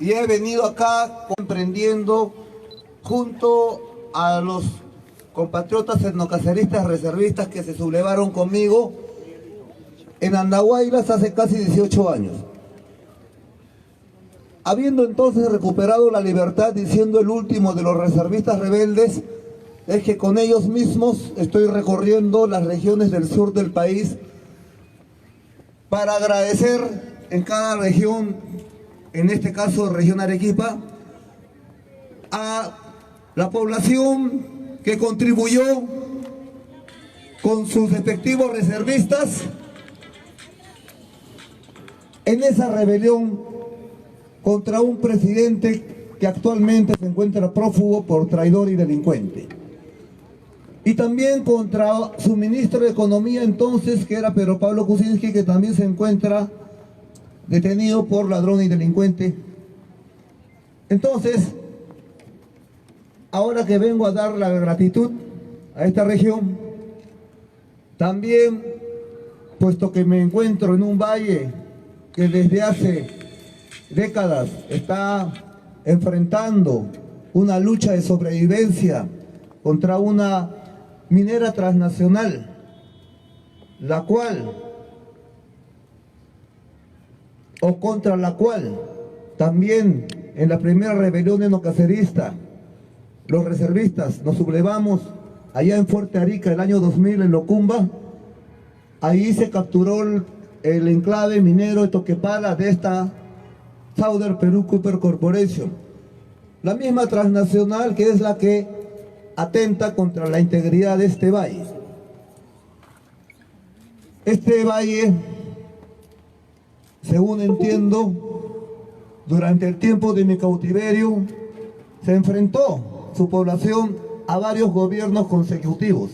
y he venido acá comprendiendo junto a los compatriotas etnocaceristas reservistas que se sublevaron conmigo en Andahuaylas hace casi 18 años. Habiendo entonces recuperado la libertad y siendo el último de los reservistas rebeldes, es que con ellos mismos estoy recorriendo las regiones del sur del país para agradecer en cada región, en este caso región Arequipa, a la población que contribuyó con sus respectivos reservistas en esa rebelión contra un presidente que actualmente se encuentra prófugo por traidor y delincuente. Y también contra su ministro de Economía entonces, que era Pedro Pablo Kuczynski, que también se encuentra detenido por ladrón y delincuente. Entonces, ahora que vengo a dar la gratitud a esta región, también, puesto que me encuentro en un valle que desde hace décadas está enfrentando una lucha de sobrevivencia contra una minera transnacional, contra la cual también en la primera rebelión etnocacerista los reservistas nos sublevamos allá en Fuerte Arica el año 2000 en Locumba. Ahí se capturó el enclave minero de Toquepala de esta Southern Peru Copper Corporation, la misma transnacional que es la que atenta contra la integridad de este valle. Este valle, según entiendo, durante el tiempo de mi cautiverio, se enfrentó su población a varios gobiernos consecutivos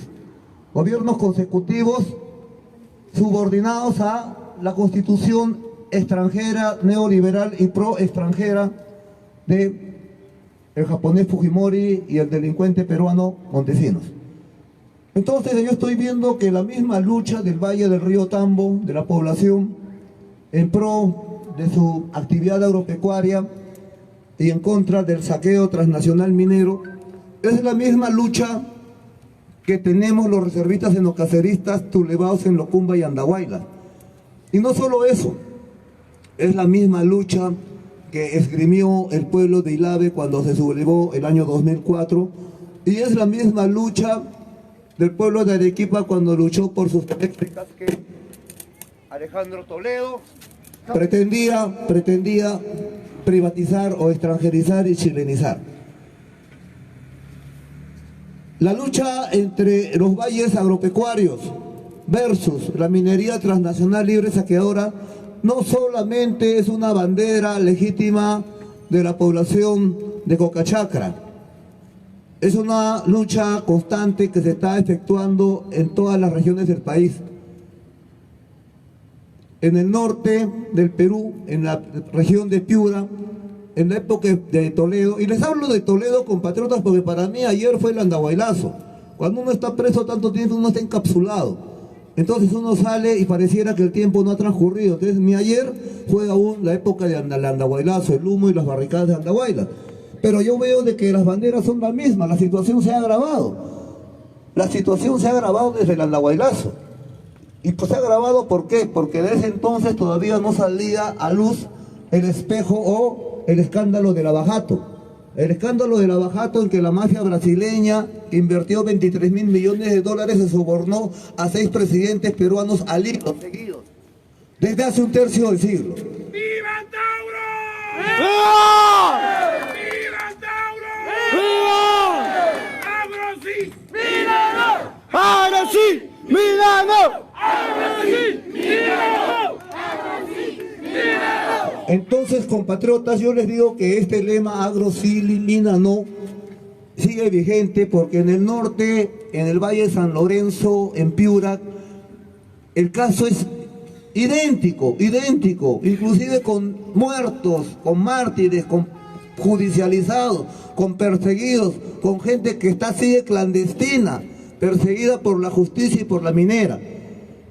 subordinados a la constitución extranjera, neoliberal y pro extranjera de el japonés Fujimori y el delincuente peruano Montesinos. Entonces yo estoy viendo que la misma lucha del Valle del Río Tambo, de la población, en pro de su actividad agropecuaria y en contra del saqueo transnacional minero, es la misma lucha que tenemos los reservistas etnocaceristas sublevados en Locumba y Andahuaylas. Y no solo eso, es la misma lucha que esgrimió el pueblo de Ilave cuando se sublevó el año 2004, y es la misma lucha del pueblo de Arequipa cuando luchó por sus eléctricas que Alejandro Toledo pretendía privatizar o extranjerizar y chilenizar. La lucha entre los valles agropecuarios versus la minería transnacional libre saqueadora no solamente es una bandera legítima de la población de Cocachacra, es una lucha constante que se está efectuando en todas las regiones del país. En el norte del Perú, en la región de Piura, en la época de Toledo, y les hablo de Toledo, compatriotas, porque para mí ayer fue el Andahuaylazo. Cuando uno está preso tanto tiempo, uno está encapsulado. Entonces uno sale y pareciera que el tiempo no ha transcurrido. Entonces mi ayer fue aún la época de Andahuaylazo, el humo y las barricadas de Andahuaylas. Pero yo veo de que las banderas son las mismas, la situación se ha agravado. La situación se ha agravado desde el Andahuaylazo. Y pues se ha agravado, ¿por qué? Porque desde entonces todavía no salía a luz el espejo o el escándalo de Lavajato. El escándalo de Lavajato en que la mafia brasileña que invirtió 23.000 millones de dólares se sobornó a 6 presidentes peruanos al hilo seguidos, desde hace un tercio del siglo. ¡Viva Tauro! ¡Viva! ¡Viva Tauro! ¡Viva! ¡Agro sí! ¡Milano! ¡Agro sí! ¡Milano! ¡Agro sí! ¡Milano! ¡Agro sí! ¡Milano! Entonces, compatriotas, yo les digo que este lema agro sí, milano sigue vigente, porque en el norte, en el Valle de San Lorenzo, en Piura, el caso es idéntico, inclusive con muertos, con mártires, con judicializados, con perseguidos, con gente que está así de clandestina, perseguida por la justicia y por la minera.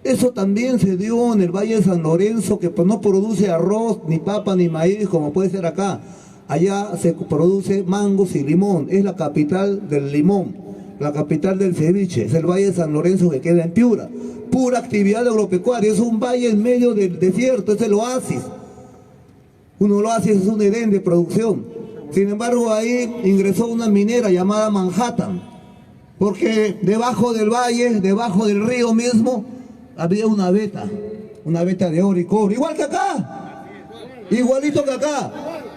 Eso también se dio en el Valle de San Lorenzo, que pues no produce arroz, ni papa, ni maíz, como puede ser acá. Allá se produce mangos y limón. Es la capital del limón, la capital del ceviche. Es el Valle de San Lorenzo, que queda en Piura. Pura actividad agropecuaria. Es un valle en medio del desierto, es el oasis. Un oasis es un edén de producción. Sin embargo, ahí ingresó una minera llamada Manhattan, porque debajo del valle, debajo del río mismo, había una veta de oro y cobre, igual que acá, igualito que acá.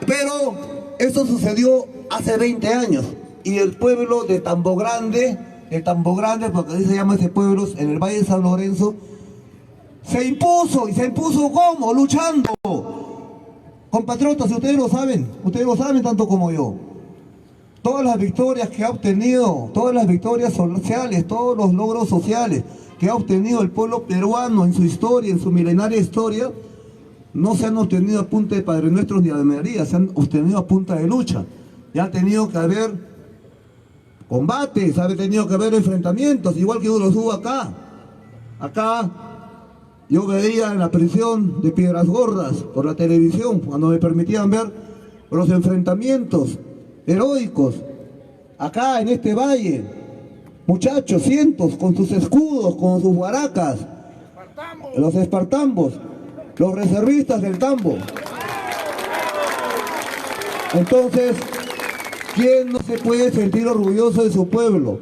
Pero eso sucedió hace 20 años, y el pueblo de Tambo Grande, porque así se llama ese pueblo, en el Valle de San Lorenzo, se impuso. ¿Y se impuso cómo? Luchando. Compatriotas, ustedes lo saben tanto como yo. Todas las victorias que ha obtenido, todas las victorias sociales, todos los logros sociales que ha obtenido el pueblo peruano en su historia, en su milenaria historia, no se han obtenido a punta de Padre Nuestros ni de María, se han obtenido a punta de lucha. Y ha tenido que haber combates, ha tenido que haber enfrentamientos, igual que los hubo acá. Acá yo veía en la prisión de Piedras Gordas por la televisión, cuando me permitían ver los enfrentamientos heroicos acá en este valle. Muchachos, cientos, con sus escudos, con sus guaracas, los espartambos, los reservistas del Tambo. Entonces, ¿quién no se puede sentir orgulloso de su pueblo?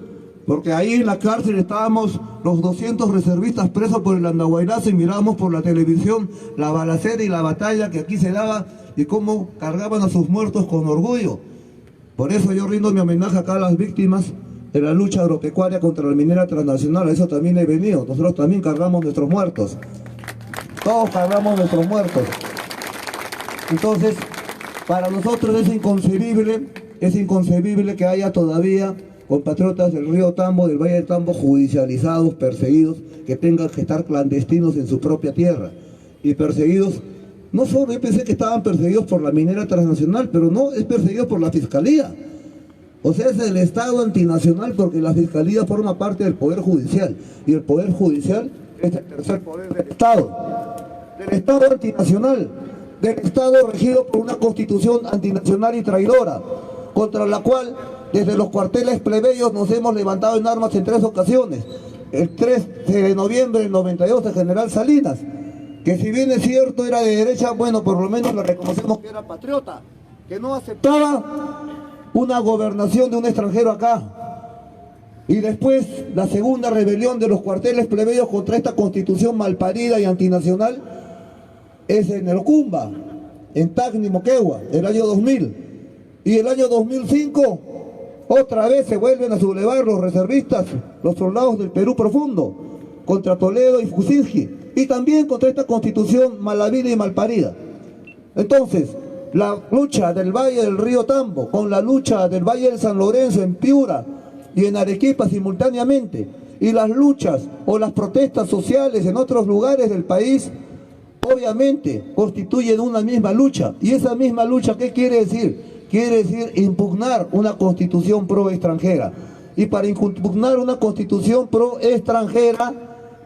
Porque ahí en la cárcel estábamos los 200 reservistas presos por el Andahuaylazo y mirábamos por la televisión la balacera y la batalla que aquí se daba y cómo cargaban a sus muertos con orgullo. Por eso yo rindo mi homenaje acá a las víctimas de la lucha agropecuaria contra la minera transnacional. A eso también he venido. Nosotros también cargamos nuestros muertos. Todos cargamos nuestros muertos. Entonces, para nosotros es inconcebible que haya todavía compatriotas del río Tambo, del Valle del Tambo, judicializados, perseguidos, que tengan que estar clandestinos en su propia tierra. Y perseguidos, no solo, yo pensé que estaban perseguidos por la minera transnacional, pero no, es perseguido por la Fiscalía. O sea, es el Estado antinacional, porque la Fiscalía forma parte del Poder Judicial. Y el Poder Judicial es el tercer poder del Estado antinacional, del Estado regido por una Constitución antinacional y traidora, contra la cual desde los cuarteles plebeyos nos hemos levantado en armas en 3 ocasiones. El 3 de noviembre del 92 de General Salinas, que si bien es cierto era de derecha, bueno, por lo menos le reconocemos que era patriota, que no aceptaba una gobernación de un extranjero acá. Y después la segunda rebelión de los cuarteles plebeyos contra esta constitución malparida y antinacional es en el Cumba, en Tacni, Moquegua, el año 2000. Y el año 2005 otra vez se vuelven a sublevar los reservistas, los soldados del Perú profundo, contra Toledo y Fusinski, y también contra esta constitución malavida y malparida. Entonces, la lucha del Valle del Río Tambo con la lucha del Valle del San Lorenzo en Piura y en Arequipa simultáneamente, y las luchas o las protestas sociales en otros lugares del país, obviamente constituyen una misma lucha. Y esa misma lucha, ¿qué quiere decir? Quiere decir impugnar una constitución pro extranjera. Y para impugnar una constitución pro extranjera,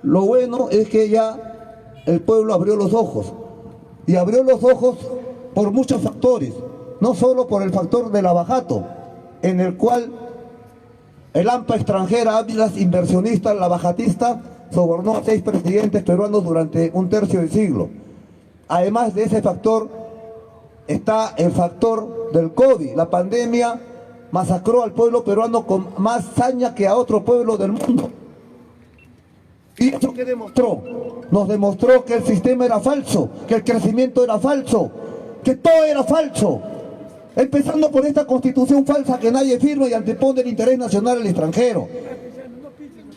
lo bueno es que ya el pueblo abrió los ojos. Y abrió los ojos por muchos factores, no solo por el factor del abajato, en el cual el AMPA extranjera, Ávilas inversionista, la bajatista, sobornó a 6 presidentes peruanos durante un tercio de siglo. Además de ese factor, está el factor del COVID. La pandemia masacró al pueblo peruano con más saña que a otro pueblo del mundo. ¿Y eso qué demostró? Nos demostró que el sistema era falso, que el crecimiento era falso, que todo era falso. Empezando por esta constitución falsa que nadie firma y antepone el interés nacional al extranjero.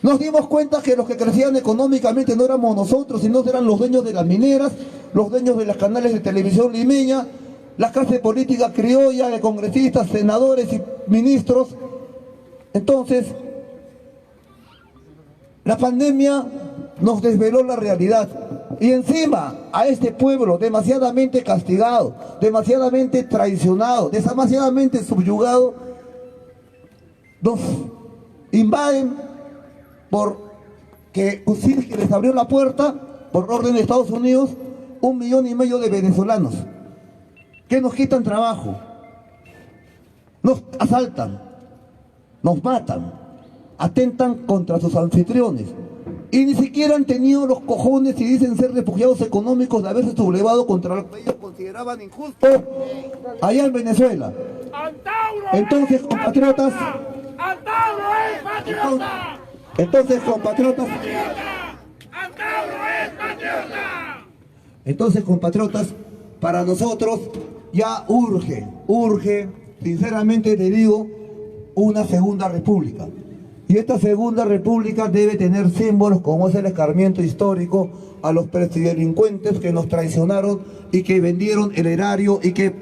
Nos dimos cuenta que los que crecían económicamente no éramos nosotros, sino eran los dueños de las mineras, los dueños de los canales de televisión limeña, la clase política criolla de congresistas, senadores y ministros. Entonces, la pandemia nos desveló la realidad. Y encima a este pueblo demasiadamente castigado, demasiadamente traicionado, demasiadamente subyugado, nos invaden por que Kuczynski les abrió la puerta, por orden de Estados Unidos, 1,5 millones de venezolanos, que nos quitan trabajo, nos asaltan, nos matan, atentan contra sus anfitriones, y ni siquiera han tenido los cojones, y dicen ser refugiados económicos, de haberse sublevado contra lo que ellos consideraban injusto allá en Venezuela. Entonces, compatriotas, para nosotros ya urge, sinceramente te digo, una segunda república. Y esta segunda república debe tener símbolos como es el escarmiento histórico a los presidelincuentes que nos traicionaron y que vendieron el erario y que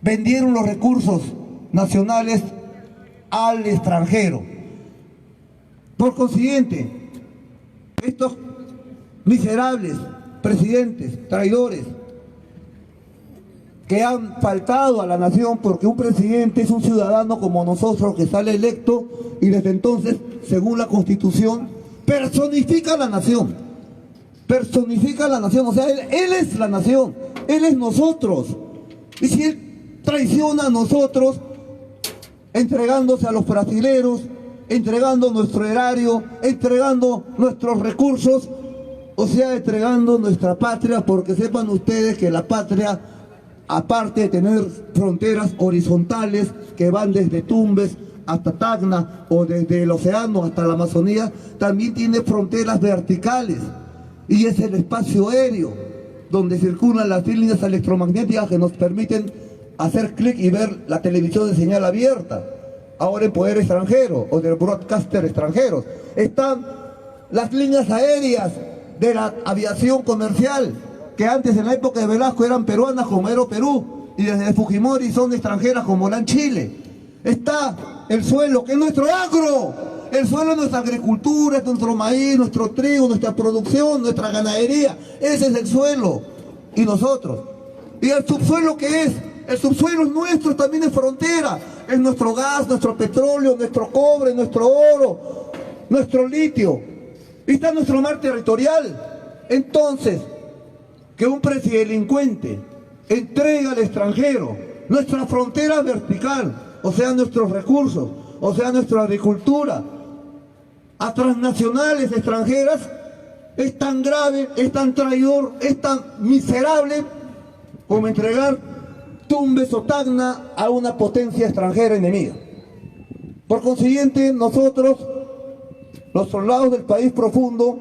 vendieron los recursos nacionales al extranjero. Por consiguiente, estos miserables presidentes, traidores, que han faltado a la nación, porque un presidente es un ciudadano como nosotros que sale electo y desde entonces, según la Constitución, personifica la nación, o sea, él es la nación, él es nosotros, y si él traiciona a nosotros, entregándose a los brasileros, entregando nuestro erario, entregando nuestros recursos, o sea, entregando nuestra patria, porque sepan ustedes que la patria, aparte de tener fronteras horizontales que van desde Tumbes hasta Tacna o desde el océano hasta la Amazonía, también tiene fronteras verticales, y es el espacio aéreo donde circulan las líneas electromagnéticas que nos permiten hacer clic y ver la televisión de señal abierta, ahora en poder extranjero o del broadcaster extranjeros. Están las líneas aéreas de la aviación comercial, que antes en la época de Velasco eran peruanas como Aeroperú, y desde Fujimori son extranjeras como LAN Chile. Está el suelo, que es nuestro agro, el suelo es nuestra agricultura, es nuestro maíz, nuestro trigo, nuestra producción, nuestra ganadería, ese es el suelo, y nosotros. ¿Y el subsuelo qué es? El subsuelo es nuestro, también es frontera, es nuestro gas, nuestro petróleo, nuestro cobre, nuestro oro, nuestro litio, y está nuestro mar territorial. Entonces, que un presidelincuente entrega al extranjero nuestra frontera vertical, o sea, nuestros recursos, o sea, nuestra agricultura, a transnacionales extranjeras, es tan grave, es tan traidor, es tan miserable como entregar Tumbes o Tacna a una potencia extranjera enemiga. Por consiguiente, nosotros, los soldados del país profundo,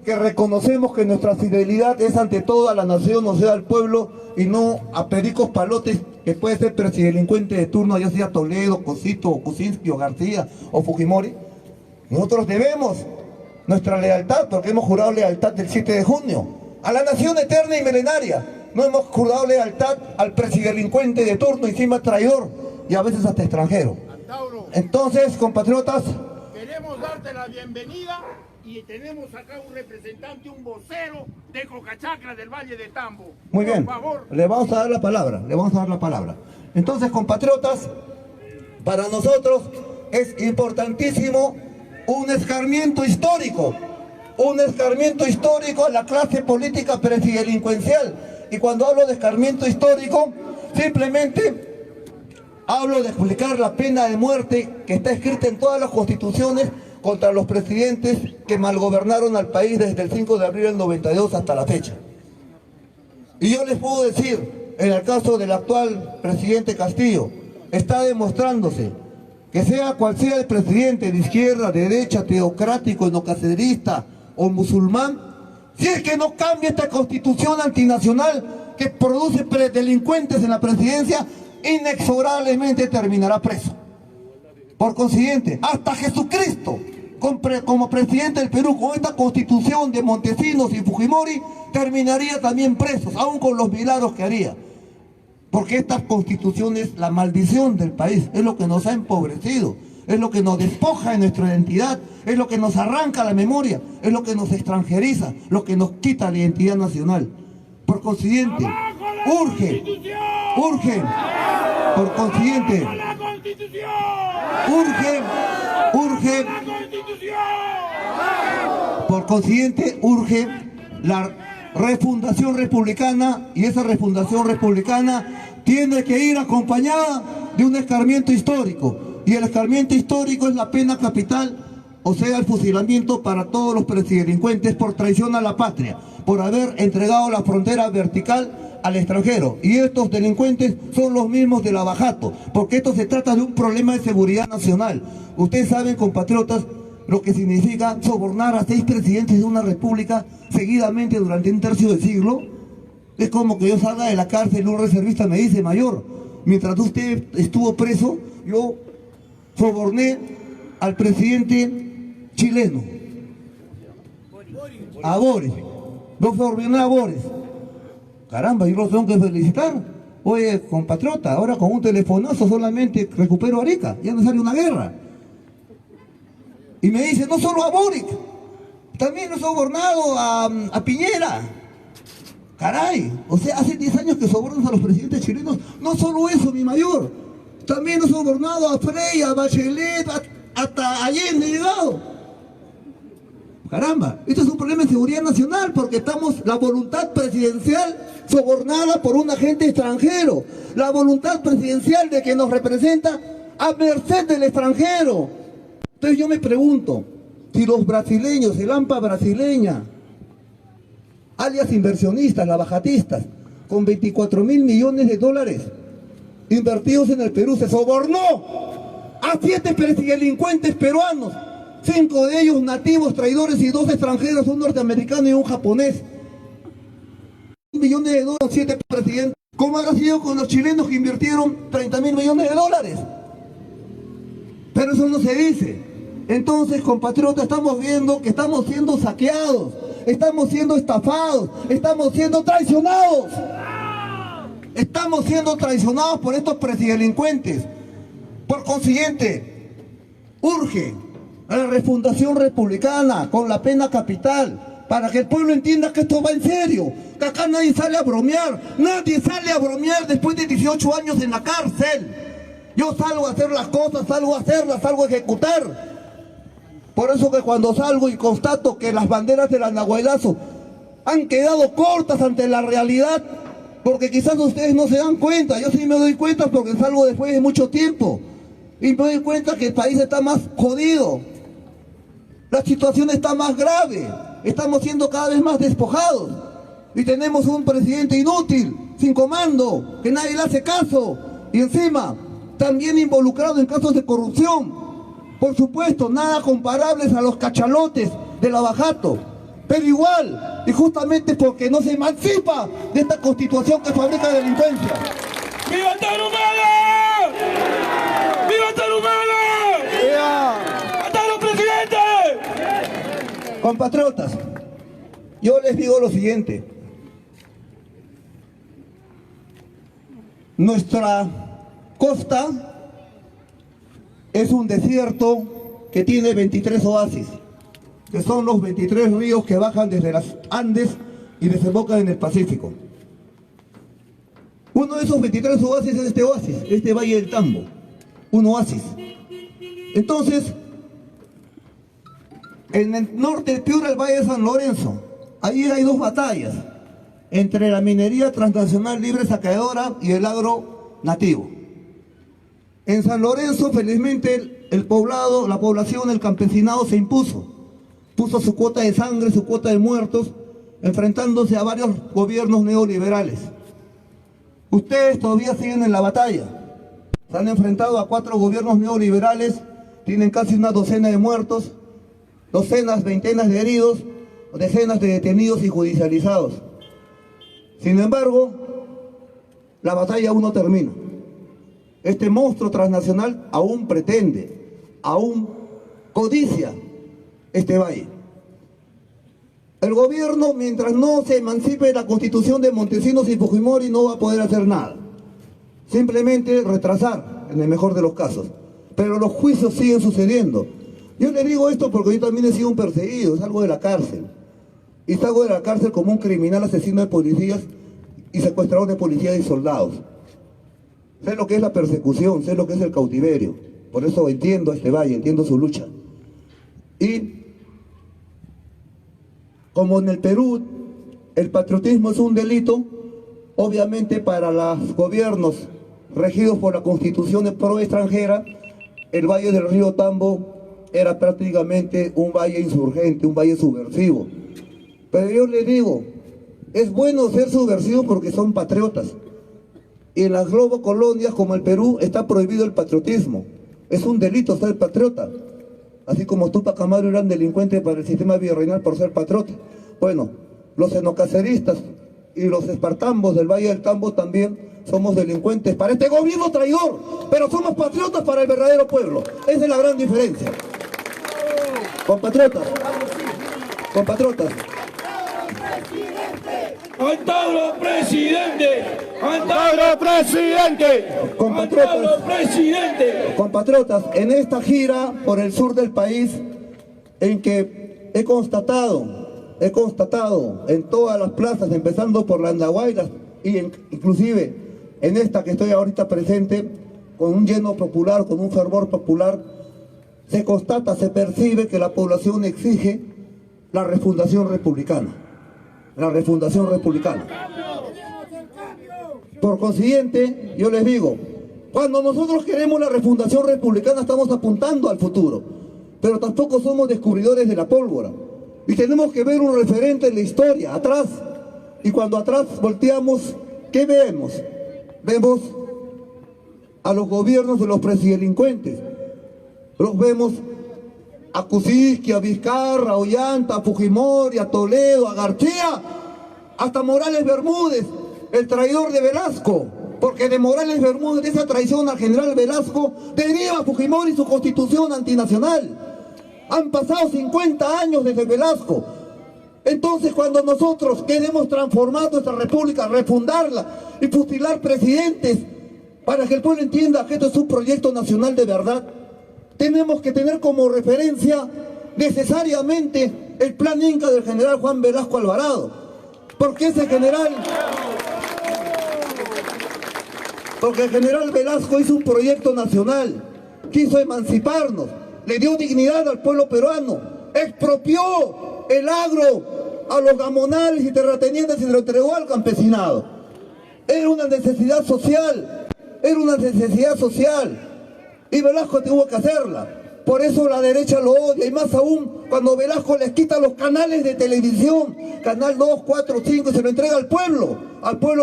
que reconocemos que nuestra fidelidad es ante todo a la nación, o sea, al pueblo, y no a pericos palotes, que puede ser presidelincuente de turno, ya sea Toledo, Cosito, o Kuczynski, o García, o Fujimori. Nosotros debemos nuestra lealtad, porque hemos jurado lealtad del 7 de junio, a la nación eterna y milenaria. No hemos jurado lealtad al presidelincuente de turno, encima traidor, y a veces hasta extranjero. Entonces, compatriotas, queremos darte la bienvenida. Y tenemos acá un representante, un vocero de Cocachacra del Valle de Tambo. Muy bien, por favor. le vamos a dar la palabra, Entonces, compatriotas, para nosotros es importantísimo un escarmiento histórico a la clase política presidelincuencial. Y cuando hablo de escarmiento histórico, simplemente hablo de explicar la pena de muerte que está escrita en todas las constituciones contra los presidentes que malgobernaron al país desde el 5 de abril del 92 hasta la fecha. Y yo les puedo decir, en el caso del actual presidente Castillo, está demostrándose que sea cual sea el presidente, de izquierda, de derecha, teocrático, enocacerista o musulmán, si es que no cambia esta constitución antinacional que produce delincuentes en la presidencia, inexorablemente terminará preso. Por consiguiente, hasta Jesucristo, como presidente del Perú, con esta constitución de Montesinos y Fujimori, terminaría también presos, aún con los milagros que haría. Porque esta constitución es la maldición del país, es lo que nos ha empobrecido, es lo que nos despoja de nuestra identidad, es lo que nos arranca la memoria, es lo que nos extranjeriza, lo que nos quita la identidad nacional. Por consiguiente, urge, por consiguiente, consiguiente, urge la refundación republicana, y esa refundación republicana tiene que ir acompañada de un escarmiento histórico, y el escarmiento histórico es la pena capital, o sea, el fusilamiento para todos los presidelincuentes por traición a la patria, por haber entregado la frontera vertical al extranjero. Y estos delincuentes son los mismos de Lavajato, porque esto se trata de un problema de seguridad nacional. Ustedes saben, compatriotas, lo que significa sobornar a 6 presidentes de una república seguidamente durante un tercio de siglo. Es como que yo salga de la cárcel y un reservista me dice: mayor, mientras usted estuvo preso, yo soborné al presidente chileno, a Boris, lo soborné a Boris. Caramba, yo los tengo que felicitar. Oye, compatriota, ahora con un telefonazo solamente recupero Arica, ya no sale una guerra. Y me dice: no solo a Boric, también he sobornado a Piñera. Caray, o sea, hace 10 años que sobornas a los presidentes chilenos. No solo eso, mi mayor, también he sobornado a Frey, a Bachelet, hasta Allende he llegado. Caramba, esto es un problema de seguridad nacional, porque estamos, la voluntad presidencial sobornada por un agente extranjero, la voluntad presidencial de que nos representa a merced del extranjero. Entonces yo me pregunto, si los brasileños, el AMPA brasileña, alias inversionistas, lavajatistas, con 24.000 millones de dólares invertidos en el Perú, se sobornó a 7 delincuentes peruanos, 5 de ellos nativos, traidores, y 2 extranjeros, un norteamericano y un japonés. Millones de dólares, 7 presidentes. ¿Cómo habrá sido con los chilenos que invirtieron 30.000 millones de dólares? Pero eso no se dice. Entonces, compatriotas, estamos viendo que estamos siendo saqueados, estamos siendo estafados, estamos siendo traicionados. Estamos siendo traicionados por estos presidelincuentes. Por consiguiente, urge a la refundación republicana con la pena capital, para que el pueblo entienda que esto va en serio, que acá nadie sale a bromear, nadie sale a bromear después de 18 años en la cárcel. Yo salgo a hacer las cosas, salgo a hacerlas, salgo a ejecutar. Por eso que cuando salgo y constato que las banderas del Andahuaylazo han quedado cortas ante la realidad, porque quizás ustedes no se dan cuenta, yo sí me doy cuenta porque salgo después de mucho tiempo, y me doy cuenta que el país está más jodido, la situación está más grave, estamos siendo cada vez más despojados, y tenemos un presidente inútil, sin comando, que nadie le hace caso, y encima también involucrado en casos de corrupción. Por supuesto, nada comparables a los cachalotes de Lavajato, pero igual, y justamente porque no se emancipa de esta constitución que fabrica delincuencia. ¡Viva Tarumala! ¡Viva Tarumala! ¡Viva! ¡Hasta los presidentes! Compatriotas, yo les digo lo siguiente. Nuestra costa es un desierto que tiene 23 oasis, que son los 23 ríos que bajan desde las Andes y desembocan en el Pacífico. Uno de esos 23 oasis es este oasis, este Valle del Tambo, un oasis. Entonces, en el norte del Piura, el Valle de San Lorenzo, ahí hay 2 batallas entre la minería transnacional libre saqueadora y el agro nativo. En San Lorenzo, felizmente, el poblado, la población, el campesinado se impuso. Puso su cuota de sangre, su cuota de muertos, enfrentándose a varios gobiernos neoliberales. Ustedes todavía siguen en la batalla. Se han enfrentado a 4 gobiernos neoliberales, tienen casi una docena de muertos, docenas, veintenas de heridos, decenas de detenidos y judicializados. Sin embargo, la batalla aún no termina. Este monstruo transnacional aún pretende, aún codicia este valle. El gobierno, mientras no se emancipe de la constitución de Montesinos y Fujimori, no va a poder hacer nada. Simplemente retrasar, en el mejor de los casos. Pero los juicios siguen sucediendo. Yo le digo esto porque yo también he sido un perseguido, salgo de la cárcel. Y salgo de la cárcel como un criminal asesino de policías y secuestrador de policías y soldados. Sé lo que es la persecución, sé lo que es el cautiverio. Por eso entiendo este valle, entiendo su lucha. Y Como en el Perú el patriotismo es un delito, obviamente para los gobiernos regidos por la Constitución de pro extranjera, el Valle del Río Tambo era prácticamente un valle insurgente, un valle subversivo. Pero yo les digo, es bueno ser subversivo porque son patriotas. Y en las globocolonias como el Perú está prohibido el patriotismo. Es un delito ser patriota. Así como Tupac Amaru eran delincuentes para el sistema virreinal por ser patriota. Bueno, los xenocaceristas y los espartambos del Valle del Tambo también somos delincuentes para este gobierno traidor, pero somos patriotas para el verdadero pueblo. Esa es la gran diferencia. Compatriotas, compatriotas. ¡Antablo presidente! ¡Antablo presidente! ¡Antablo presidente! Compatriotas, en esta gira por el sur del país, en que he constatado en todas las plazas, empezando por la Andahuaylas, y inclusive en esta que estoy ahorita presente, con un lleno popular, con un fervor popular, se constata, se percibe que la población exige la refundación republicana. La refundación republicana. Por consiguiente, yo les digo, cuando nosotros queremos la refundación republicana estamos apuntando al futuro, pero tampoco somos descubridores de la pólvora. Y tenemos que ver un referente en la historia, atrás. Y cuando atrás volteamos, ¿qué vemos? Vemos a los gobiernos de los presidelincuentes. Los vemos a Kuczynski, a Vizcarra, a Ollanta, a Fujimori, a Toledo, a García, hasta Morales Bermúdez, el traidor de Velasco. Porque de Morales Bermúdez, de esa traición al general Velasco, deriva Fujimori y su constitución antinacional. Han pasado 50 años desde Velasco. Entonces, cuando nosotros queremos transformar nuestra república, refundarla y fusilar presidentes, para que el pueblo entienda que esto es un proyecto nacional de verdad, tenemos que tener como referencia necesariamente el plan Inca del general Juan Velasco Alvarado. Porque el general Velasco hizo un proyecto nacional, quiso emanciparnos, le dio dignidad al pueblo peruano, expropió el agro a los gamonales y terratenientes y se lo entregó al campesinado. Era una necesidad social, y Velasco tuvo que hacerla. Por eso la derecha lo odia, y más aún cuando Velasco les quita los canales de televisión, Canal 2, 4, 5, y se lo entrega al pueblo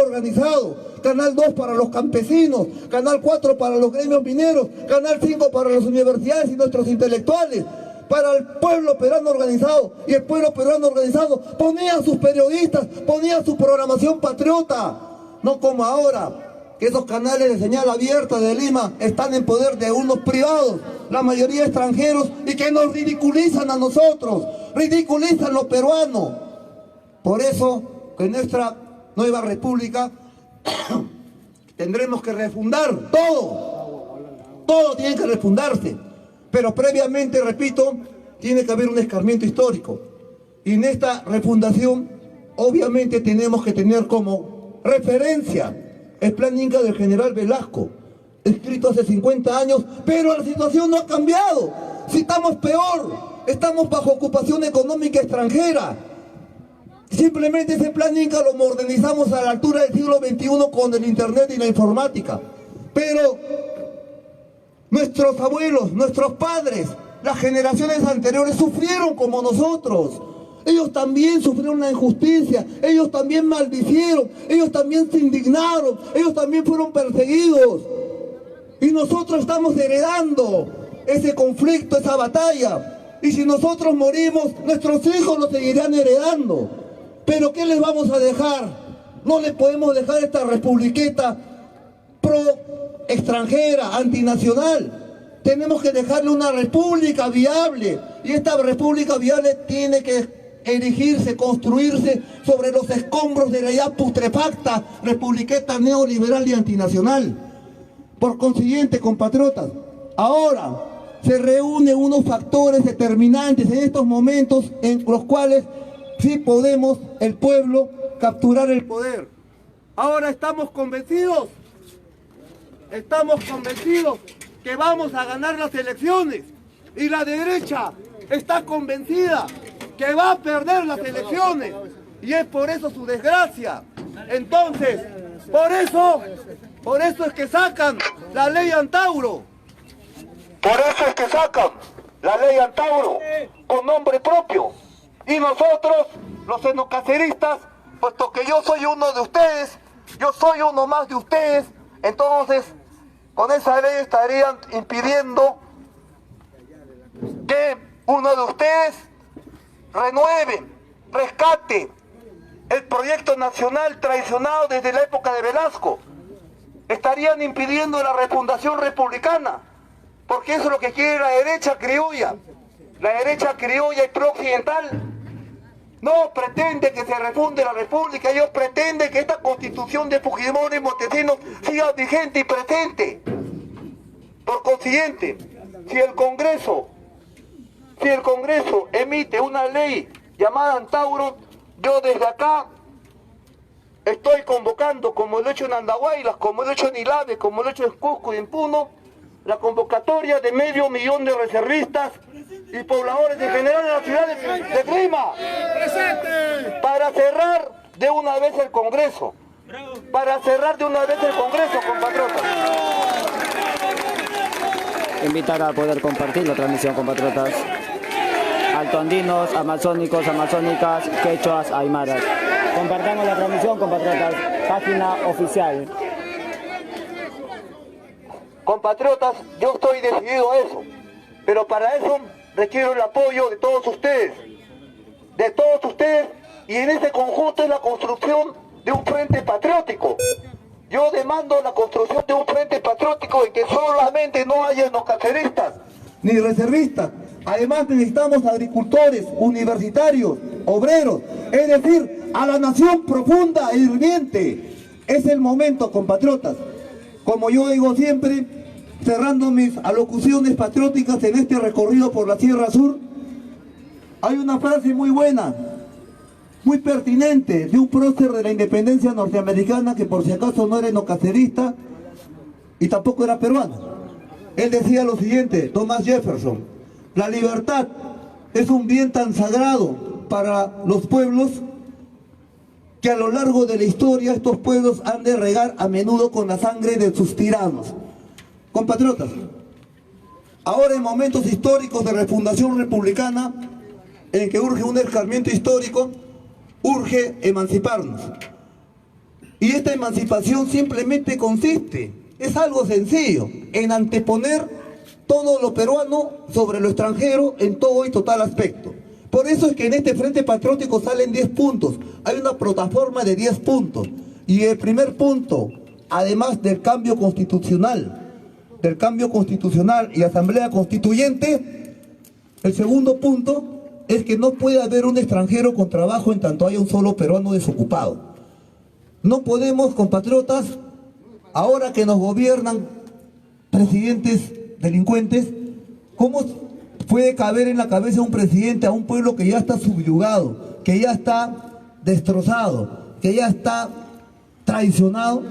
organizado. Canal 2 para los campesinos, Canal 4 para los gremios mineros, Canal 5 para las universidades y nuestros intelectuales, para el pueblo peruano organizado. Y el pueblo peruano organizado ponía a sus periodistas, ponía su programación patriota, no como ahora, que esos canales de señal abierta de Lima están en poder de unos privados, la mayoría extranjeros, y que nos ridiculizan a nosotros, ridiculizan los peruanos. Por eso, en nuestra nueva república tendremos que refundar todo tiene que refundarse, pero previamente, repito, tiene que haber un escarmiento histórico, y en esta refundación obviamente tenemos que tener como referencia el plan Inca del general Velasco, escrito hace 50 años, pero la situación no ha cambiado. Si estamos peor, estamos bajo ocupación económica extranjera. Simplemente ese plan Inca lo modernizamos a la altura del siglo XXI con el internet y la informática. Pero nuestros abuelos, nuestros padres, las generaciones anteriores sufrieron como nosotros. Ellos también sufrieron la injusticia, ellos también maldicieron, ellos también se indignaron, ellos también fueron perseguidos. Y nosotros estamos heredando ese conflicto, esa batalla. Y si nosotros morimos, nuestros hijos lo seguirán heredando. Pero ¿qué les vamos a dejar? No les podemos dejar esta republiqueta pro extranjera, antinacional. Tenemos que dejarle una república viable. Y esta república viable tiene que erigirse, construirse sobre los escombros de la ya putrefacta republiqueta neoliberal y antinacional. Por consiguiente, compatriotas, ahora se reúnen unos factores determinantes en estos momentos en los cuales sí podemos, el pueblo, capturar el poder. Ahora estamos convencidos que vamos a ganar las elecciones, y la derecha está convencida que va a perder las elecciones. Y es por eso su desgracia. Entonces, por eso es que sacan la ley Antauro. Por eso es que sacan la ley Antauro con nombre propio. Y nosotros, los enocaceristas, puesto que yo soy uno de ustedes, yo soy uno más de ustedes, entonces con esa ley estarían impidiendo que uno de ustedes renueve, rescate el proyecto nacional traicionado desde la época de Velasco. Estarían impidiendo la refundación republicana, porque eso es lo que quiere la derecha criolla. La derecha criolla y pro-occidental no pretende que se refunde la república, ellos pretenden que esta constitución de Fujimori y Montesinos siga vigente y presente. Por consiguiente, si el Congreso emite una ley llamada Antauro, yo desde acá estoy convocando, como lo he hecho en Andahuaylas, como lo he hecho en Ilave, como lo he hecho en Cusco y en Puno, la convocatoria de 500.000 de reservistas y pobladores en general de la ciudad de Lima, para cerrar de una vez el Congreso, compatriotas. Invitar a poder compartir la transmisión, compatriotas. Altoandinos, amazónicos, amazónicas, quechuas, aymaras. Compartamos la transmisión, compatriotas. Página oficial. Compatriotas, yo estoy decidido a eso, pero para eso requiero el apoyo de todos ustedes, y en ese conjunto es la construcción de un frente patriótico. Yo demando la construcción de un frente patriótico en que solamente no haya enocaceristas ni reservistas. Además necesitamos agricultores, universitarios, obreros, es decir, a la nación profunda e hirviente. Es el momento, compatriotas. Como yo digo siempre, cerrando mis alocuciones patrióticas en este recorrido por la Sierra Sur, hay una frase muy buena, muy pertinente, de un prócer de la independencia norteamericana que por si acaso no era enocacerista y tampoco era peruano. Él decía lo siguiente, Thomas Jefferson: la libertad es un bien tan sagrado para los pueblos que a lo largo de la historia estos pueblos han de regar a menudo con la sangre de sus tiranos. Compatriotas, ahora en momentos históricos de refundación republicana, en que urge un escarmiento histórico, urge emanciparnos. Y esta emancipación simplemente consiste, es algo sencillo, en anteponer todo lo peruano sobre lo extranjero en todo y total aspecto. Por eso es que en este Frente Patriótico salen 10 puntos. Hay una plataforma de 10 puntos. Y el primer punto, además del cambio constitucional y asamblea constituyente, el segundo punto es que no puede haber un extranjero con trabajo en tanto haya un solo peruano desocupado. No podemos, compatriotas, ahora que nos gobiernan presidentes delincuentes, ¿cómo puede caber en la cabeza de un presidente a un pueblo que ya está subyugado, que ya está destrozado, que ya está traicionado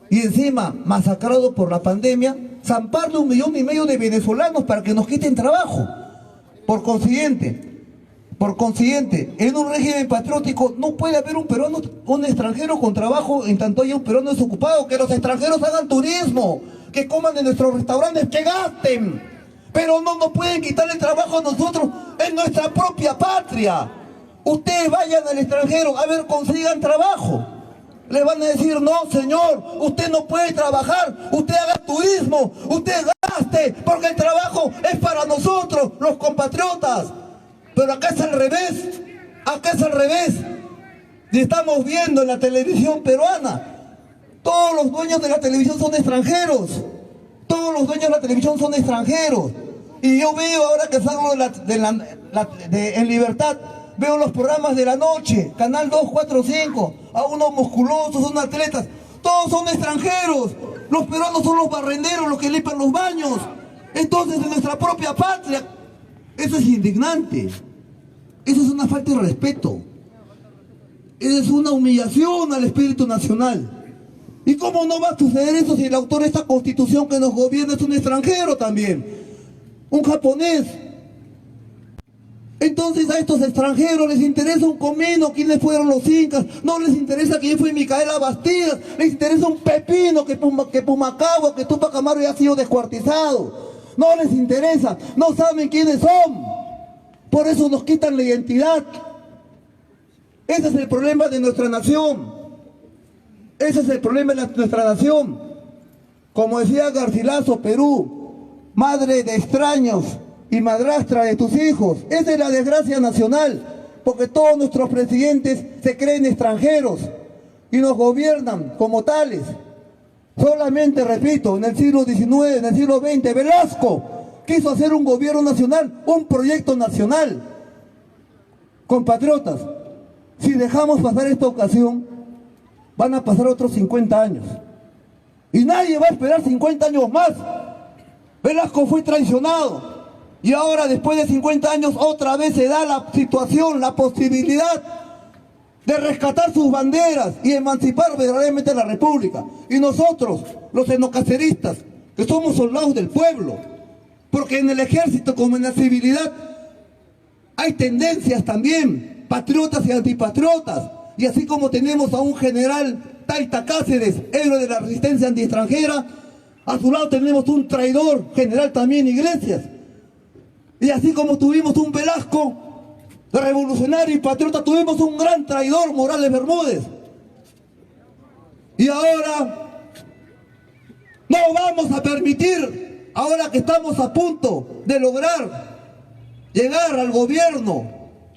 y encima masacrado por la pandemia, zamparle 1,5 millones de venezolanos para que nos quiten trabajo? Por consiguiente, en un régimen patriótico no puede haber un extranjero con trabajo en tanto haya un peruano desocupado. Que los extranjeros hagan turismo, que coman en nuestros restaurantes, que gasten, pero no nos pueden quitar el trabajo a nosotros en nuestra propia patria. Ustedes vayan al extranjero, a ver, consigan trabajo. Les van a decir: no, señor, usted no puede trabajar, usted haga turismo, usted gaste, porque el trabajo es para nosotros, los compatriotas. Pero acá es al revés, Y estamos viendo en la televisión peruana, todos los dueños de la televisión son extranjeros. Y yo veo, ahora que salgo en Libertad, veo los programas de la noche, Canal 2, 4, 5, a unos musculosos, unos atletas, todos son extranjeros. Los peruanos son los barrenderos, los que limpian los baños. Entonces, en nuestra propia patria, eso es indignante. Eso es una falta de respeto. Eso es una humillación al espíritu nacional. ¿Y cómo no va a suceder eso si el autor de esta constitución que nos gobierna es un extranjero también? Un japonés. Entonces a estos extranjeros les interesa un comino quiénes fueron los incas, no les interesa quién fue Micaela Bastidas, les interesa un pepino que Pumacahua, que Tupac Amaru ya ha sido descuartizado. No les interesa, no saben quiénes son. Por eso nos quitan la identidad. Ese es el problema de nuestra nación. Ese es el problema de nuestra nación. Como decía Garcilaso, Perú, madre de extraños y madrastra de tus hijos. Esa es la desgracia nacional, porque todos nuestros presidentes se creen extranjeros y nos gobiernan como tales. Solamente, repito, en el siglo XIX, en el siglo XX, Velasco quiso hacer un gobierno nacional, un proyecto nacional. Compatriotas, si dejamos pasar esta ocasión, van a pasar otros 50 años. Y nadie va a esperar 50 años más. Velasco fue traicionado. Y ahora, después de 50 años, otra vez se da la situación, la posibilidad de rescatar sus banderas y emancipar verdaderamente la República. Y nosotros, los etnocaceristas, que somos soldados del pueblo, porque en el ejército como en la civilidad hay tendencias también, patriotas y antipatriotas. Y así como tenemos a un general Taita Cáceres, héroe de la resistencia anti-extranjera, a su lado tenemos un traidor, general también Iglesias. Y así como tuvimos un Velasco revolucionario y patriota, tuvimos un gran traidor, Morales Bermúdez. Y ahora no vamos a permitir, ahora que estamos a punto de lograr llegar al gobierno,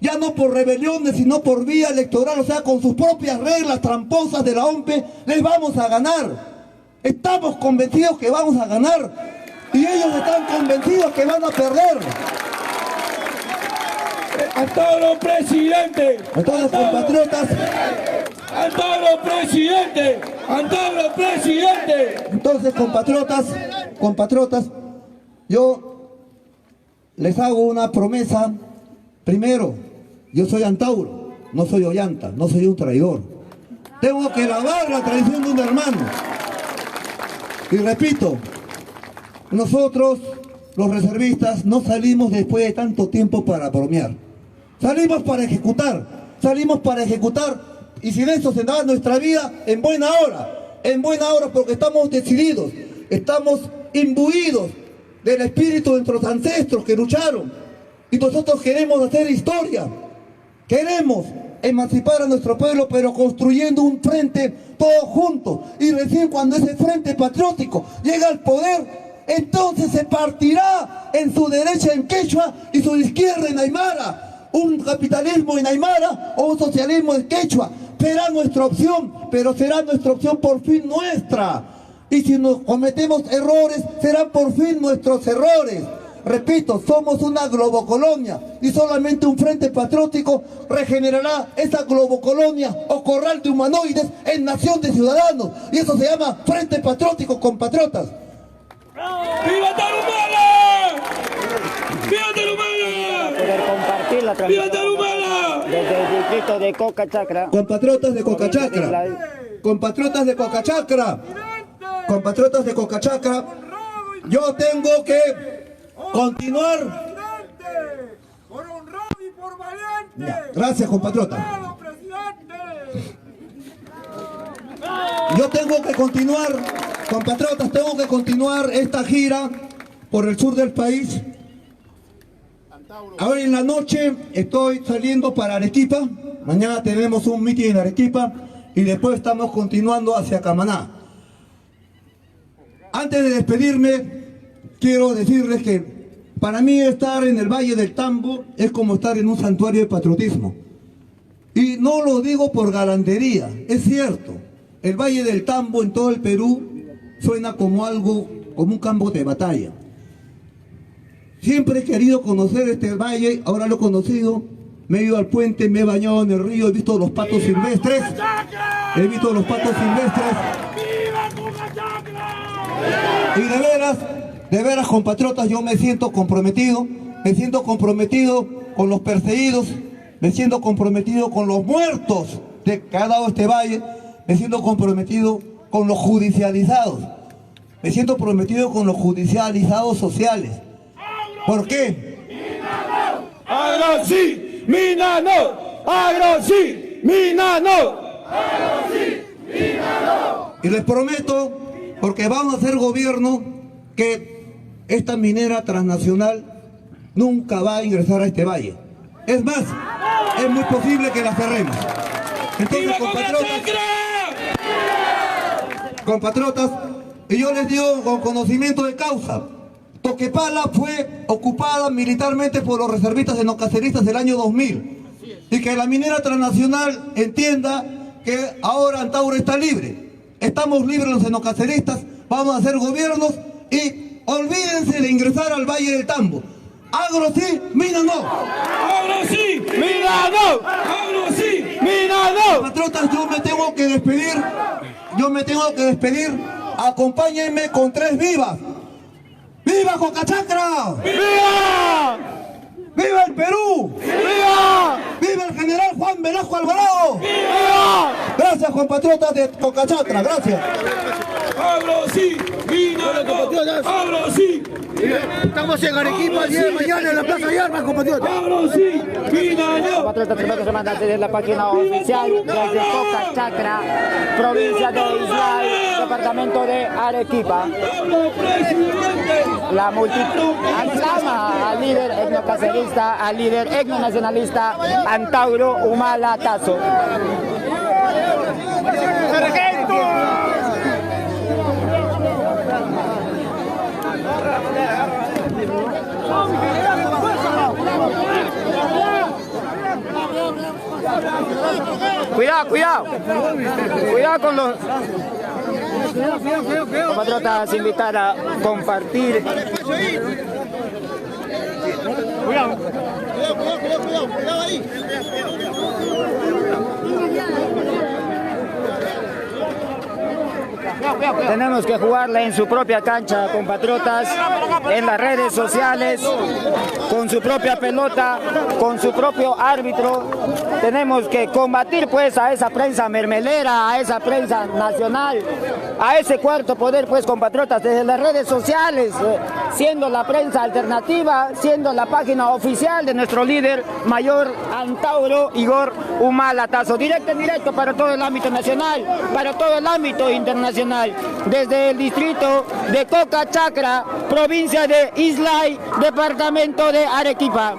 ya no por rebeliones, sino por vía electoral, o sea, con sus propias reglas tramposas de la OMP, les vamos a ganar. Estamos convencidos que vamos a ganar. Y ellos están convencidos que van a perder. ¡Antauro presidente! Entonces, compatriotas, ¡Antauro presidente! ¡Antauro presidente! entonces, compatriotas, yo les hago una promesa. Primero, yo soy Antauro, no soy Ollanta, no soy un traidor. Tengo que lavar la traición de un hermano. Y repito, nosotros, los reservistas, no salimos después de tanto tiempo para bromear. Salimos para ejecutar, y sin eso se da nuestra vida en buena hora, porque estamos decididos, estamos imbuidos del espíritu de nuestros ancestros que lucharon, y nosotros queremos hacer historia, queremos emancipar a nuestro pueblo, pero construyendo un frente todos juntos, y recién cuando ese frente patriótico llega al poder, entonces se partirá en su derecha en quechua y su izquierda en aymara. Un capitalismo en aymara o un socialismo en quechua. Será nuestra opción, pero será nuestra opción por fin nuestra. Y si nos cometemos errores, serán por fin nuestros errores. Repito, somos una globocolonia y solamente un frente patriótico regenerará esa globocolonia o corral de humanoides en nación de ciudadanos. Y eso se llama Frente Patriótico, compatriotas. ¡Viva Tarahumara! ¡Viva Tarahumara! Poder compartir la transmisión ¡Viva Tarahumara! desde el distrito de Coca Chacra. Compatriotas de Coca Chacra, compatriotas de Coca Chacra, compatriotas de Coca Chacra, yo tengo que continuar. Por honrado y por valiente. Ya, gracias, compatriota. Yo tengo que continuar, compatriotas, tengo que continuar esta gira por el sur del país. Ahora en la noche estoy saliendo para Arequipa. Mañana tenemos un mitin en Arequipa y después estamos continuando hacia Camaná. Antes de despedirme, quiero decirles que para mí estar en el Valle del Tambo es como estar en un santuario de patriotismo. Y no lo digo por galantería, es cierto. El Valle del Tambo en todo el Perú suena como algo, como un campo de batalla. Siempre he querido conocer este valle, ahora lo he conocido. Me he ido al puente, me he bañado en el río, he visto los patos silvestres. He visto los patos silvestres. Y de veras, compatriotas, yo me siento comprometido con los perseguidos, me siento comprometido con los muertos que ha dado este valle, me siento comprometido con los judicializados, me siento comprometido con los judicializados sociales. ¿Por qué? Agro sí, mina no. Agro sí, mina no. Y les prometo, porque vamos a hacer gobierno, que esta minera transnacional nunca va a ingresar a este valle. Es más, es muy posible que la cerremos. Entonces, ¡Viva compatriotas, y yo les digo con conocimiento de causa, Toquepala fue ocupada militarmente por los reservistas enocaceristas del año 2000, y que la minera transnacional entienda que ahora Antauro está libre. Estamos libres los enocaceristas, vamos a hacer gobiernos y olvídense de ingresar al Valle del Tambo. Agro sí, mina no. Agro sí, mina no. Agro sí, mina no. Compatriotas, yo me tengo que despedir. Acompáñenme con 3 vivas. ¡Viva Cocachacra! ¡Viva! ¡Viva el Perú! ¡Viva! ¡Viva el general Juan Velasco Alvarado! ¡Viva! Gracias, compatriotas de Cocachacra, gracias. Agro sí, mina no. Agro sí. Estamos en Arequipa el día de mañana en la Plaza de Armas, compatriotas. Agro sí, mina no. Compatriotas, primero se manda desde la página oficial desde Cocachacra, provincia de Islay, departamento de Arequipa. La multitud aclama al líder etnocacerista, al líder etnonacionalista Antauro Humala Tazo. Cuidado con los compatriotas, invitar a compartir. Cuidado ahí. Tenemos que jugarla en su propia cancha, compatriotas, en las redes sociales, con su propia pelota, con su propio árbitro. Tenemos que combatir pues a esa prensa mermelera, a esa prensa nacional, a ese cuarto poder pues, compatriotas, desde las redes sociales, siendo la prensa alternativa, siendo la página oficial de nuestro líder mayor Antauro Igor Humala Tazo. Directo en directo para todo el ámbito nacional, para todo el ámbito internacional, desde el distrito de Cocachacra, provincia de Islay, departamento de Arequipa.